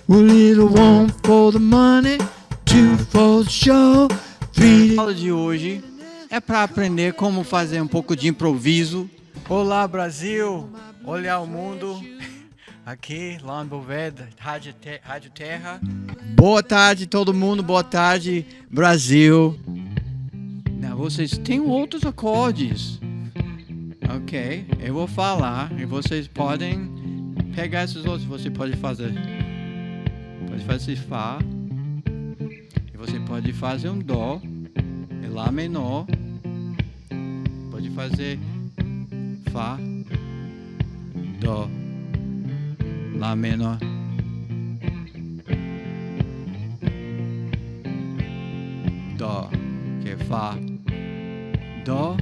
A little one for the money, two for the show, three. A aula de hoje é para aprender como fazer um pouco de improviso. Olá, Brasil! Olhar o mundo. Aqui, lá no Boveda, Rádio Terra. Boa tarde, todo mundo. Boa tarde, Brasil. Não, vocês têm outros acordes. Ok, eu vou falar e vocês podem pegar esses outros. Você pode fazer Fá. E você pode fazer um Dó. E Lá menor. Pode fazer Fá. Dó. Lá menor. Dó. Que é Fá. Dó.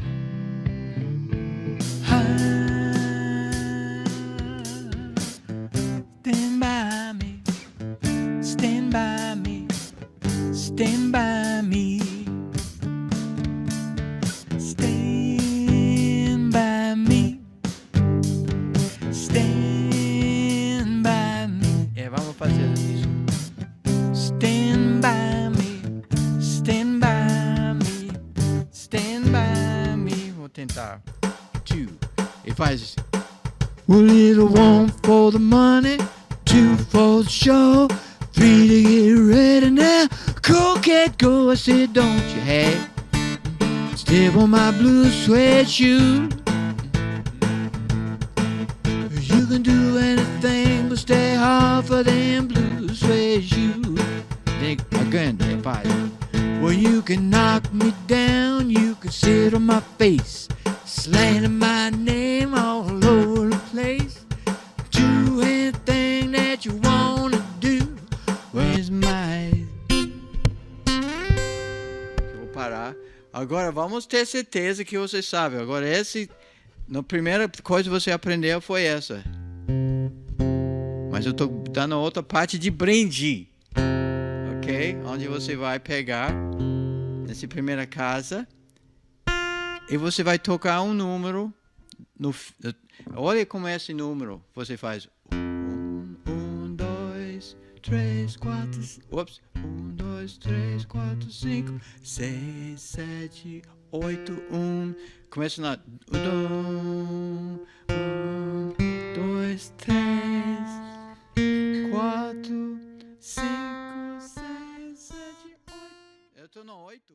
Stand by me. Stand by me. Stand by me. Stand by me. Stand by me. Vamos fazer isso. Stand by me. Stand by me. Stand by me. Vou tentar. Two. E faz. A little one for the money, two for the show, three to get ready now. Cool cat go, I said, don't you have? Step on my blue suede shoe. You can do anything but stay hard for them blue suede shoes. Think again, fire. Well, you can knock me down, you can sit on my face, slandering my name all over the place. Do anything that you wanna do. Where's my... Vou parar. Agora vamos ter certeza que você sabe. Agora a primeira coisa que você aprendeu foi essa. Mas eu tô dando outra parte de brinde. Ok? Onde você vai pegar nessa primeira casa e você vai tocar um número. Olha como é esse número. Você faz 2, 3, 4. Ops. 2, 3, 4, 5, 6, 7, 8, 1. Começa na 2, 3, 4, 5, 6, 7, 8. Eu tô no 8.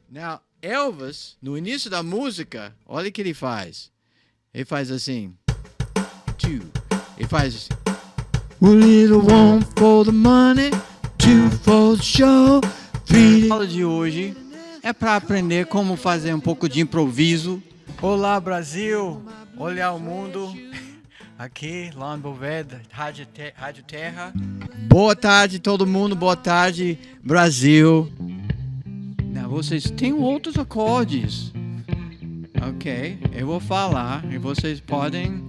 Now, Elvis, no início da música, olha o que ele faz. Ele faz assim. Two. Ele faz assim. Well, little one for the money, two for the show, three. A aula de hoje é para aprender como fazer um pouco de improviso. Olá, Brasil! Olhar o mundo. Aqui, Vaughan, Rádio Terra. Boa tarde, todo mundo. Boa tarde, Brasil. Não, vocês têm outros acordes. Ok, eu vou falar e vocês podem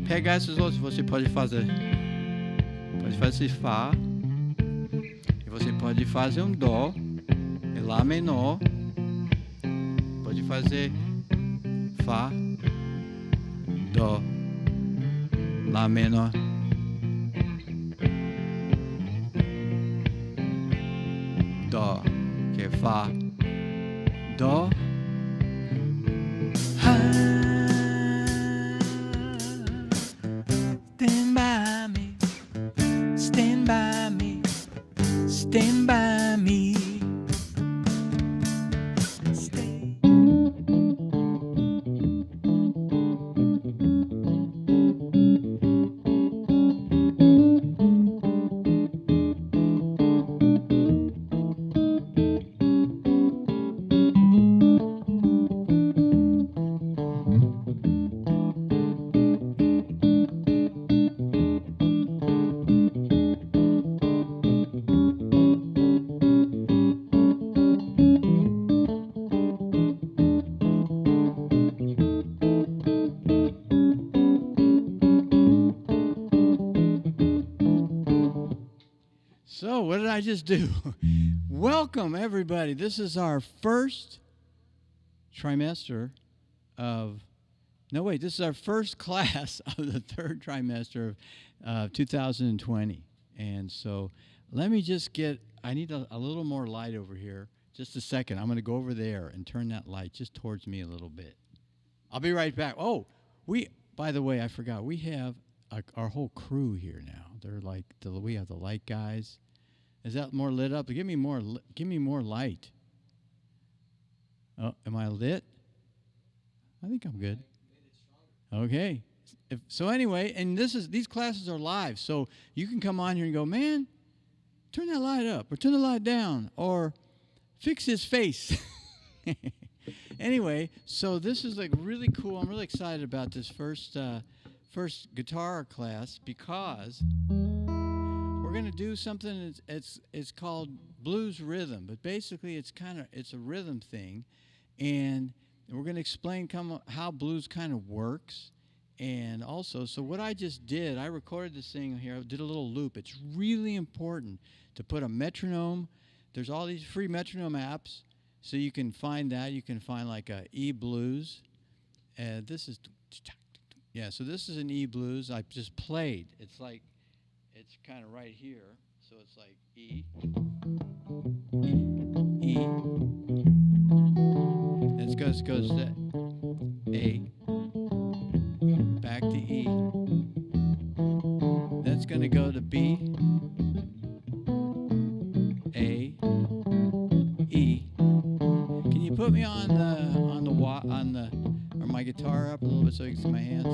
pegar esses outros. Você pode fazer Fá. E você pode fazer um Dó e Lá menor. Pode fazer Fá, Dó, Lá menor. Dó, que é Fá, Dó. Stand by me, stand by me, stand by me. So, what did I just do? Welcome, everybody. This is our first trimester of... No, wait. This is our first class of the third trimester of 2020. And so, let me just get... I need a little more light over here. Just a second. I'm going to go over there and turn that light just towards me a little bit. I'll be right back. Oh, by the way, I forgot. We have our whole crew here now. They're like... we have the light guys. Is that more lit up? Give me more light. Oh, am I lit? I think I'm good. Okay. So anyway, and these classes are live, so you can come on here and go, man, turn that light up, or turn the light down, or fix his face. Anyway, so this is like really cool. I'm really excited about this first guitar class because we're going to do something. It's called blues rhythm, but basically it's a rhythm thing, and we're going to explain how blues kind of works. And also, so what I just did, I recorded this thing here. I did a little loop. It's really important to put a metronome. There's all these free metronome apps, so you can find that. You can find like a E blues. This is so this is an E blues. I just played. It's kind of right here, so it's like E, E, E. It goes to A, back to E. That's going to go to B, A, E. Can you put me on my guitar up a little bit so you can see my hands?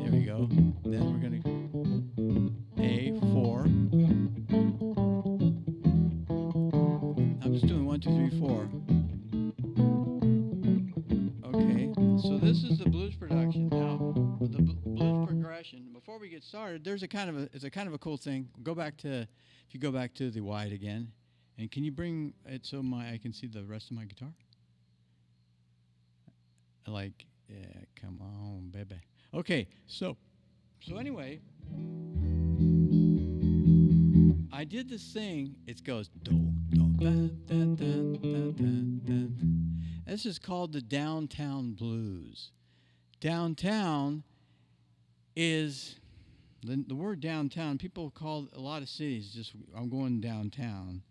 There we go. And then we're going to A4. I'm just doing 1, 2, 3, 4. Okay, so this is the blues production. Now, with the blues progression, before we get started, it's a kind of a cool thing. If you go back to the wide again, and can you bring it so I can see the rest of my guitar? Like, yeah, come on, baby. Okay, so anyway, I did this thing. It goes do, do, dun, dun, dun, dun, dun, dun. This is called the downtown blues. Downtown is the word downtown. People call a lot of cities just I'm going downtown.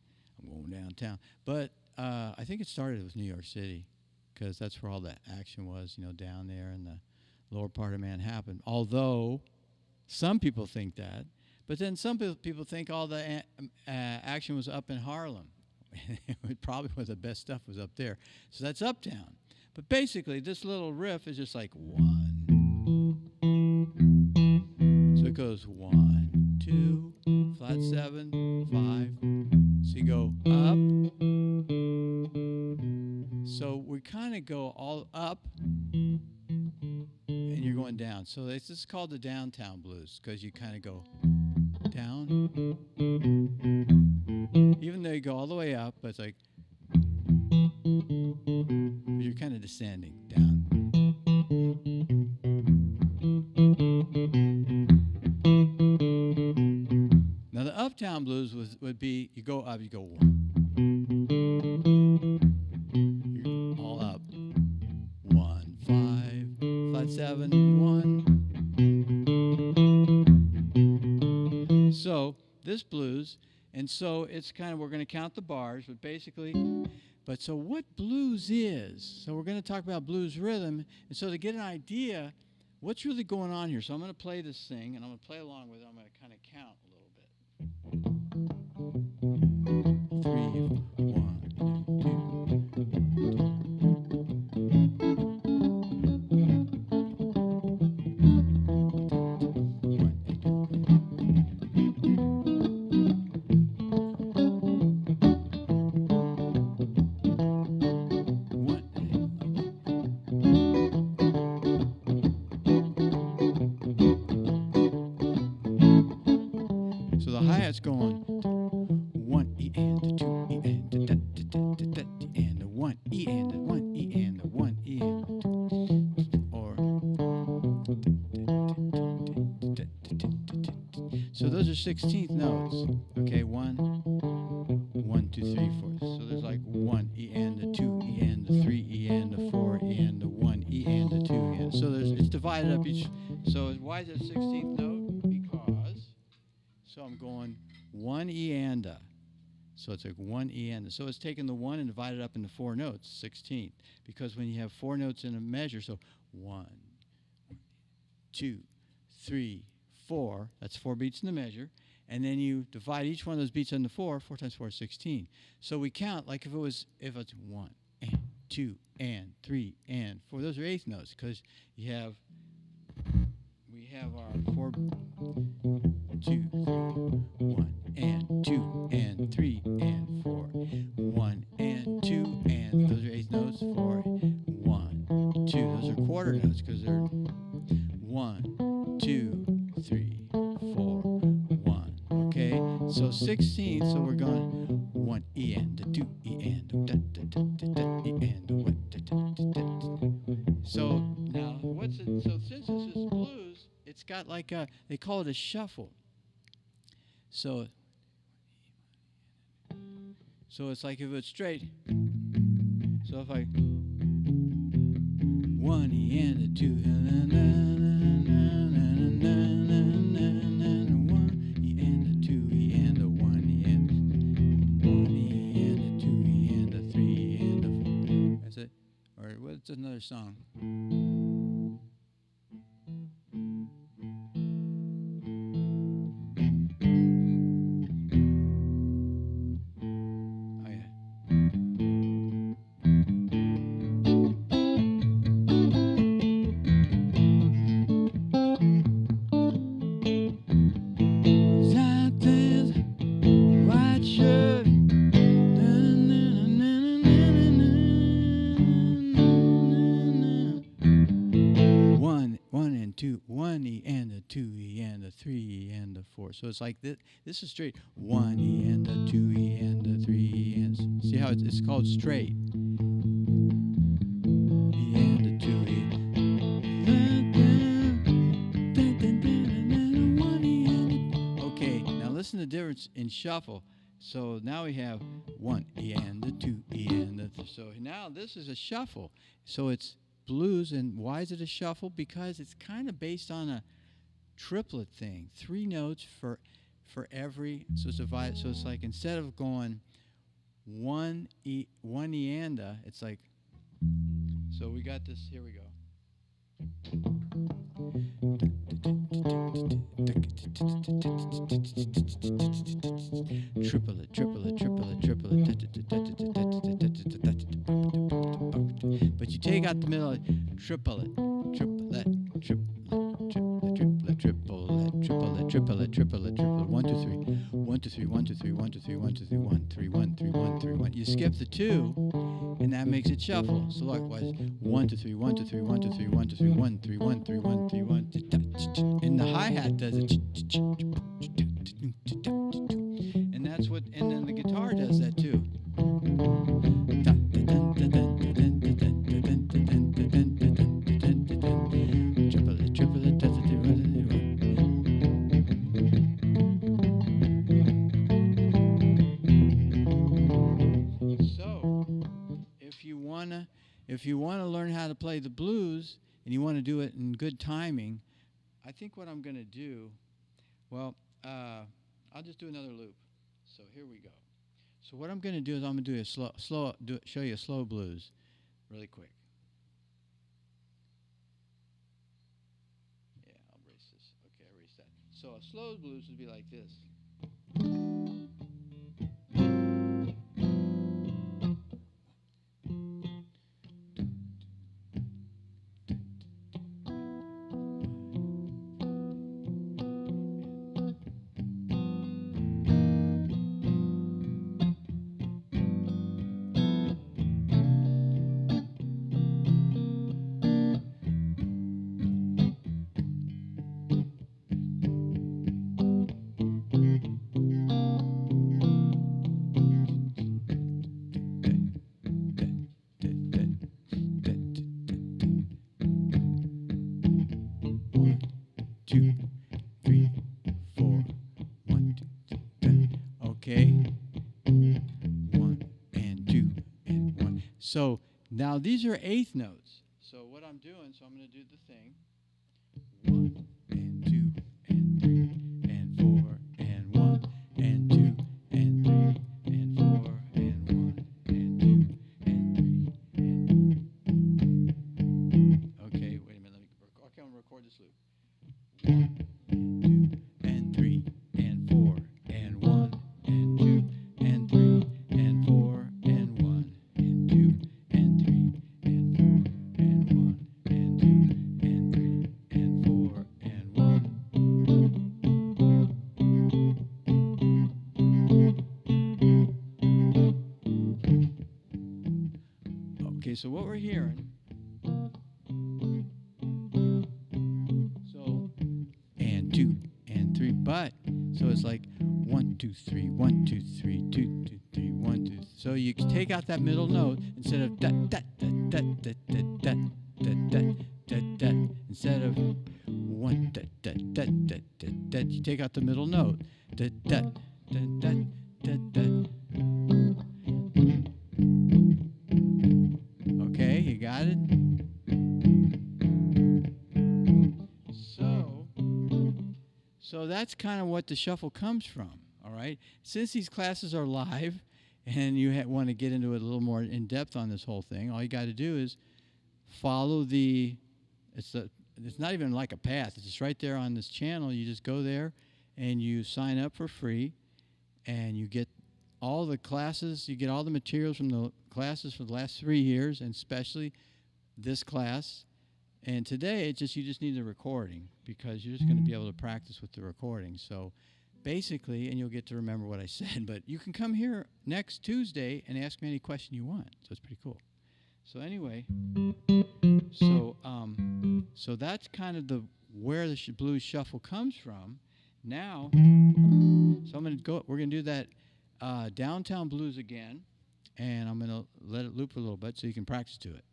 But I think it started with New York City because that's where all the action was, down there in the lower part of Manhattan. Although some people think that, but then some people think all the action was up in Harlem. Probably where the best stuff was up there. So that's uptown. But basically, this little riff is just like one. So it goes 1, 2, flat 7, 5. So you go up. So we kind of go all up, and you're going down. So this is called the downtown blues because you kind of go down, even though you go all the way up, but it's like you're kind of descending down. Now the uptown blues would be you go up, you go 1. You're all up. 1, 5, flat 7, 1. So this blues, and so it's kind of, we're going to count the bars, but basically, but so what blues is, so we're going to talk about blues rhythm, and so to get an idea what's really going on here. So I'm going to play this thing, and I'm going to play along with it. I'm going to kind of count a little bit. 3, 1, 2. So the hi-hat's going 1 E and a 2 E and a da da da da da and a 1 E and a 1 E and a 1 E and a 2, or so those are 16th notes. Okay, 1, 1, 2, 3, 4. So there's like 1 E and a 2 E and a 3 E and a 4 E and a 1 E and a 2 E and. So it's divided up each. So why is it 16th note? Because so I'm going 1 E and a. So it's like 1 E and a. So it's taking the 1 and divided up into 4 notes, 16th. Because when you have 4 notes in a measure, so 1, 2, 3, 4, that's 4 beats in the measure. And then you divide each one of those beats into 4. 4 times 4 is 16. So we count like if it's 1 and 2 and 3 and 4. Those are 8th notes because we have our 4, 2, 3, 1 and 2 and 3 and 4. 1 and 2 and those are 8th notes. 4, 1, 2. Those are quarter notes because they're 1, 2, 3, 4, 1. Okay, so 16th. So we're going 1 E and a 2 E and a da da da da da E and a what da da da da. So now what's it? So since this is blues, it's got like they call it a shuffle. So it's like if it's straight. So if I 1 E and a 2 and 1 E and a 2 E and a 1 E and 1 E and a 2 E and a 3 and a 4. That's it. All right, what's another song? So it's like this. This is straight. 1 E and a 2 E and a 3 E and. See how it's called straight. E and a 2 E. 1 E and a. Okay, now listen to the difference in shuffle. So now we have 1 E and a 2 E and a 3. So now this is a shuffle. So it's blues, and why is it a shuffle? Because it's kind of based on a triplet thing, 3 notes for every, so it's divided. So it's like instead of going 1 E and a, it's like, so we got this, here we go. Triplet, triplet, triplet, triplet. But you take out the middle, triplet, triplet, triplet, triplet, triplet, triplet, triplet, triplet, triplet, triplet. 1, 2, 3. 1, 2, 3, 1, 2, 3, 1, 2, 3, 1, 2, 3, 1, 3, 1, 3, 1, 3, 1. You skip the 2, and that makes it shuffle. So likewise, 1, 2, 3, 1, 2, 3, 1, 2, 3, 1, 2, 3, 1, 3, 1, 3, 1, 3, 1. And the hi-hat does it. And that's what, and then the guitar does that too. Triplet, triplet, so, if you wanna learn how to play the blues and you want to do it in good timing, I think what I'm going to do, well, I'll just do another loop. So here we go. So what I'm going to do is I'm going to do a show you a slow blues really quick. Yeah, I'll erase this. Okay, I erased that. So a slow blues would be like this. Okay, 1 and 2 and 1. So now these are eighth notes. So what I'm doing, so I'm going to do the thing. 1 and 2 and 3 and 4 and 1 and 2 and 3 and 4 and 1 and 2 and 3 and. Okay, wait a minute. Okay, I'm going to record this loop. 1 and 2 and 3 and 4 and 1 and 2 and 3 and 4 and 1 and 2 and 3 and 4 and 1 and 2 and 3 and 4 and 1. Okay, so what we're hearing. So and 2 and 3, but so it's like 1 2 3 1 2 3 2 2 3 1 2. So you can take out that middle note instead of da da da da da da da da da da da. Instead of 1 da da da da da da, you take out the middle note. Da da da da da da. Okay, you got it. So that's kind of what the shuffle comes from, all right? Since these classes are live and you want to get into it a little more in depth on this whole thing, all you got to do is follow it's not even like a path. It's just right there on this channel. You just go there and you sign up for free and you get all the classes, you get all the materials from the classes for the last 3 years, and especially this class. And today, you just need the recording because you're just going to be able to practice with the recording. So basically, and you'll get to remember what I said, but you can come here next Tuesday and ask me any question you want. So it's pretty cool. So anyway, so that's kind of where the blues shuffle comes from. Now, so we're going to do that downtown blues again, and I'm going to let it loop a little bit so you can practice to it.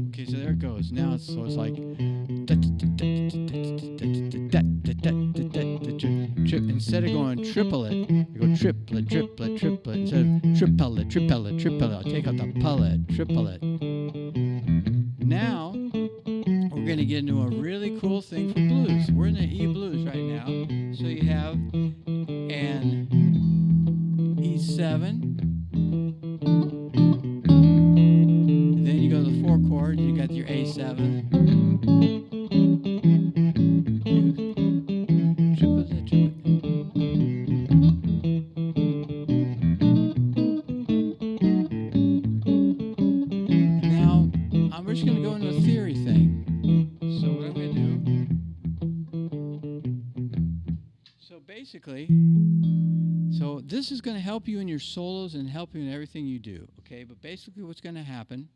Okay, so there it goes. Now it's like instead of going triplet, I go triplet, triplet, triplet. Instead of triplet, triplet, triplet, I'll take out the pellet, triplet. Now we're going to get into a really cool thing for blues. We're in the E blues right now. So you have an E7. Then you go to the 4 chord. You got your A7. Now, we're just going to go into a theory thing. So what I'm going to do, so basically, so this is going to help you in your solos and help you in everything you do, okay? But basically what's going to happen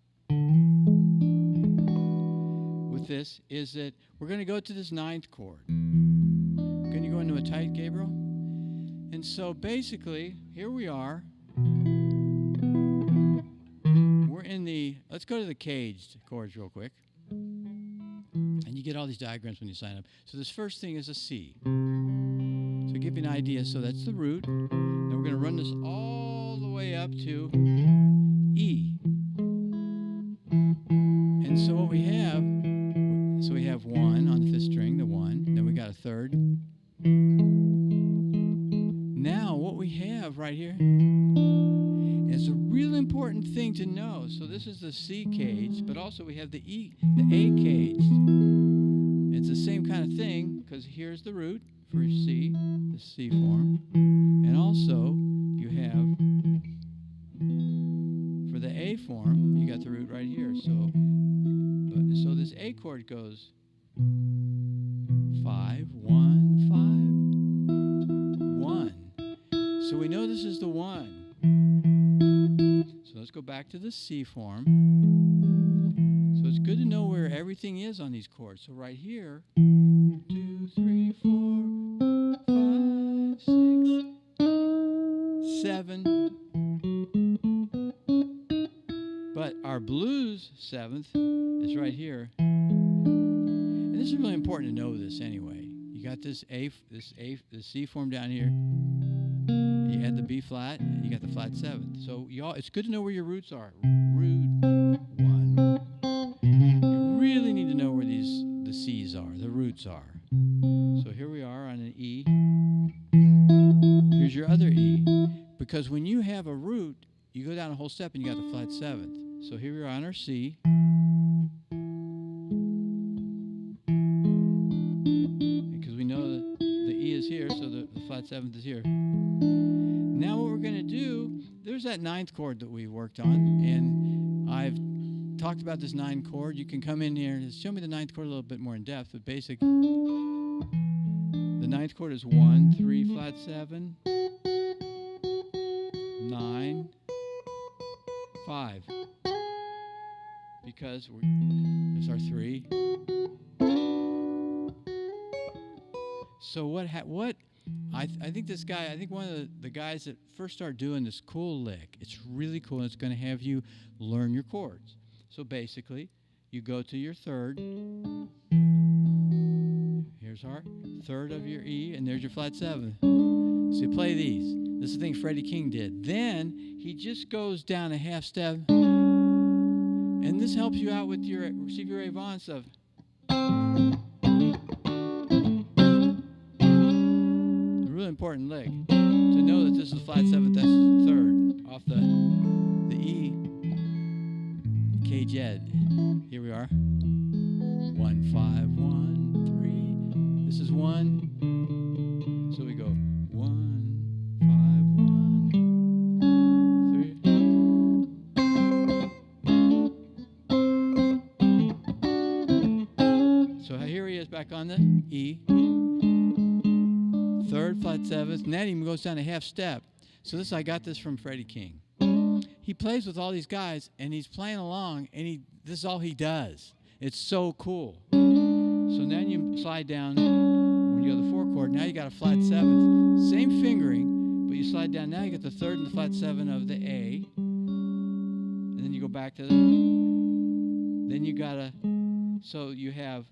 with this is that we're going to go to this 9th chord. We're going to go into a tight, Gabriel. And so basically, here we are. We're in the, let's go to the caged chords real quick. And you get all these diagrams when you sign up. So this first thing is a C. So to give you an idea, so that's the root. Then we're going to run this all the way up to E. And so what we have, so we have 1 on the 5th string, the 1. Then we got a 3rd. Now what we have right here is a really important thing to know. So this is the C caged, but also we have the E, the A caged. It's the same kind of thing because here's the root for C, the C form, and also you have for the A form you got the root right here. So this A chord goes 5 1 5 1. So we know this is the 1. So let's go back to the C form. So it's good to know where everything is on these chords. So right here, 2 3 4 5 6 7. But our blues 7th is right here. And this is really important to know this anyway. You got this C form down here. You add the B flat, and you got the flat 7th. So y'all, it's good to know where your roots are. Root 1. You really need to know where the C's are, the roots are. So here we are on an E. Here's your other E. Because when you have a root, you go down a whole step and you got the flat 7th. So here we are on our C. Because we know that the E is here, so the flat 7th is here. Now what we're going to do, there's that 9th chord that we worked on, and I've talked about this 9 chord. You can come in here and show me the 9th chord a little bit more in depth, but basically, the 9th chord is 1, 3, flat 7, 9, 5. Because there's our 3. So I think this guy, I think one of the guys that first started doing this cool lick, it's really cool, and it's going to have you learn your chords. So basically, you go to your 3rd. Here's our 3rd of your E, and there's your flat 7th. So you play these. This is the thing Freddie King did. Then he just goes down a half step, and this helps you out with your Stevie Vaughan stuff. Important lick to know that this is flat 7th, that's the 3rd off the E cage ed. Here we are. 1 5 1 3. This is 1. So we go 1 5 1 3. So here he is back on the E. 3rd, flat 7th, and that even goes down a half step. So I got this from Freddie King. He plays with all these guys, and he's playing along, and this is all he does. It's so cool. So now you slide down, when you go to the 4 chord, now you got a flat 7th. Same fingering, but you slide down, now you get the 3rd and the flat 7 of the A. And then you go back to the, then you got so you have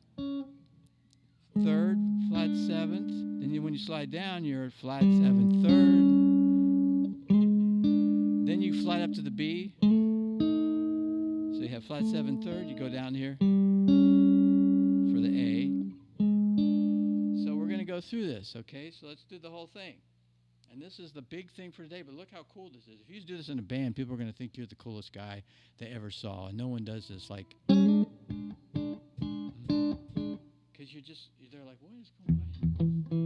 3rd, flat 7th. Then when you slide down, you're flat 7th, 3rd. Then you slide up to the B. So you have flat 7th, 3rd. You go down here. the A. So we're going to go through this, okay? So let's do the whole thing. And this is the big thing for today, but look how cool this is. If you do this in a band, people are going to think you're the coolest guy they ever saw. And no one does this like... Because they're like, what is going on?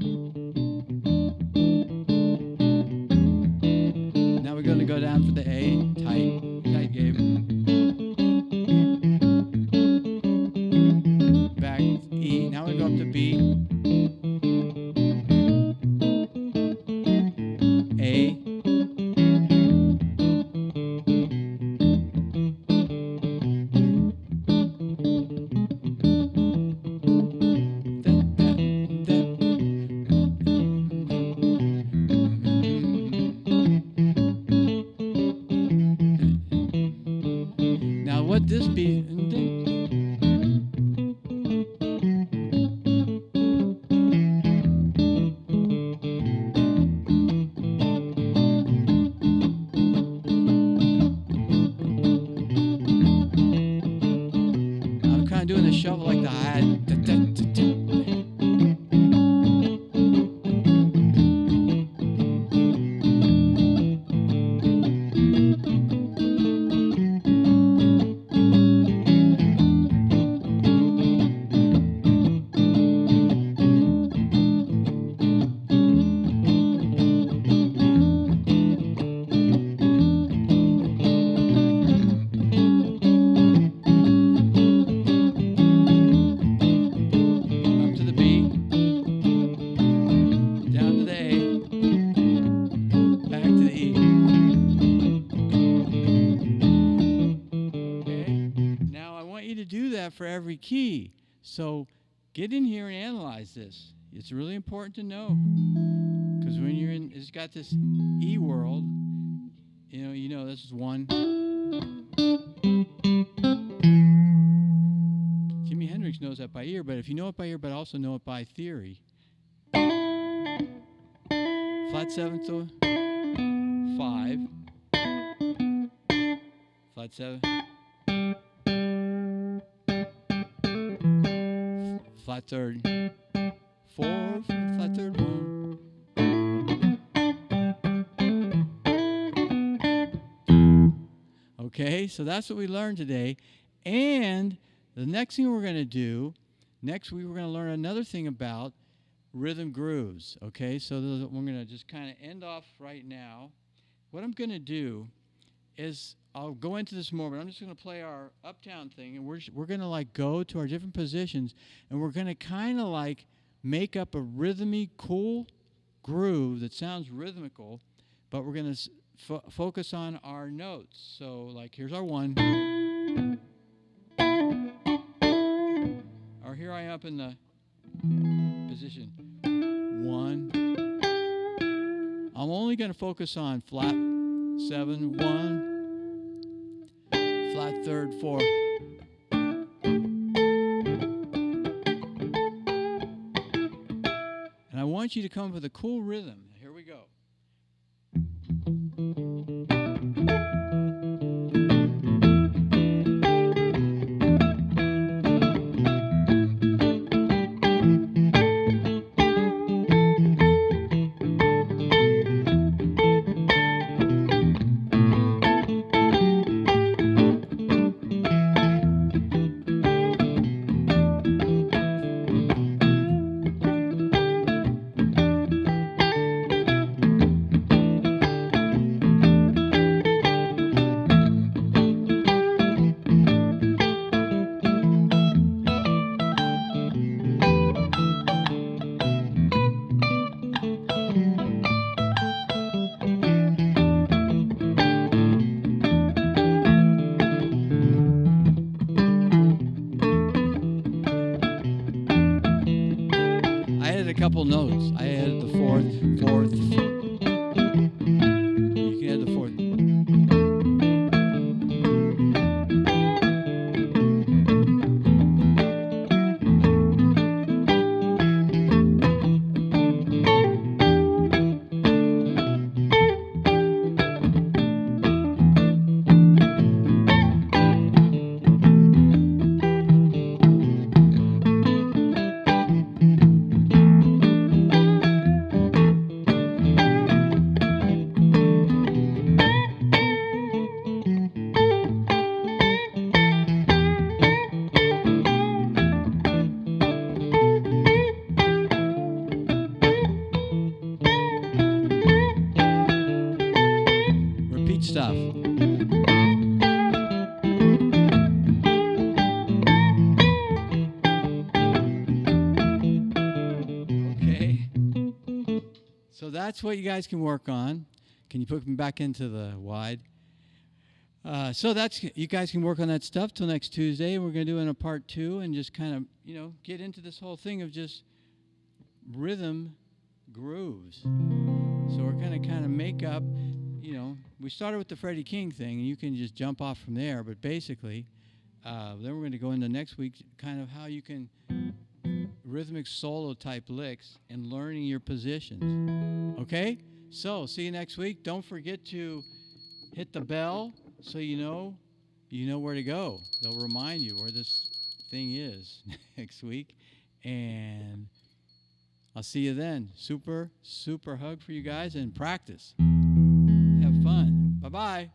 Now we're going to go down for the A, tight game. Back E. Now we go up to B. A. Now what this be? I'm kind of doing the shuffle like the hi-hat. For every key. So get in here and analyze this. It's really important to know, because when you're in, it's got this E world, you know this is one. Jimi Hendrix knows that by ear, but if you know it by ear but also know it by theory, flat 7th to 5, flat 7, flat 3rd, 4, flat 3rd 1. Okay, so that's what we learned today. And the next thing we're going to do, next week we're going to learn another thing about rhythm grooves. Okay, so we're going to just kind of end off right now. What I'm going to do is I'll go into this more, but I'm just going to play our uptown thing, and we're going to like go to our different positions, and we're going to kind of like make up a rhythmy, cool groove that sounds rhythmical, but we're going to focus on our notes. So like here's our 1. Or here I am up in the position 1. I'm only going to focus on flat 7, 1. Flat 3rd 4. And I want you to come up with a cool rhythm. Here we go. stuff. Okay. So that's what you guys can work on. Can you put me back into the wide? So that's, you guys can work on that stuff till next Tuesday. We're going to do it in a part 2 and just kind of, get into this whole thing of just rhythm grooves. So we're going to kind of make up, we started with the Freddie King thing, and you can just jump off from there. But basically, then we're going to go into next week kind of how you can rhythmic solo type licks and learning your positions. Okay? So see you next week. Don't forget to hit the bell so you know where to go. They'll remind you where this thing is next week. And I'll see you then. Super, super hug for you guys and practice. Have fun. Bye-bye.